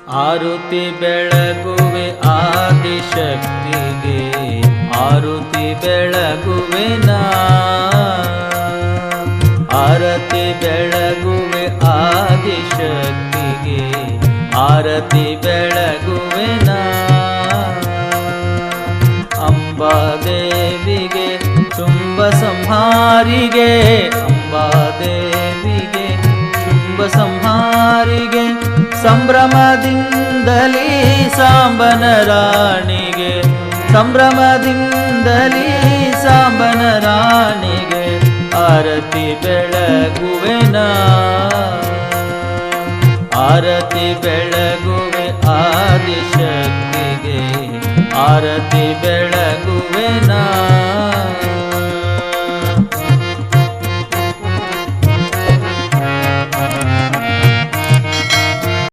ಆರುತಿ ಬೆಳಗುವೆ ಆದಿಶಕ್ತಿಗೆ, ಆರುತಿ ಬೆಳಗುವೆ ನಾ. ಆರತಿ ಬೆಳಗುವೆ ಆದಿಶಕ್ತಿಗೆ, ಆರತಿ ಬೆಳಗುವೆ ನಾ. ಅಂಬಾದೇವಿಗೆ ಶುಂಭ ಸಂಹಾರಿಗೆ, ಅಂಬಾದೇವಿಗೆ ಶುಂಭ ಸಂಹಾರಿಗೆ, ಸಂಭ್ರಮದಿಂದಲೀ ಸಾಂಬನ ರಾಣಿಗೆ, ಸಂಭ್ರಮದಿಂದಲೀ ಸಾಂಬನ ರಾಣಿಗೆ ಆರತಿ ಬೆಳಗುವೆ ನಾ. ಆರತಿ ಬೆಳಗುವೆ ಆದಿಶಕ್ತಿಗೆ, ಆರತಿ ಬೆಳಗುವೆ ನಾ.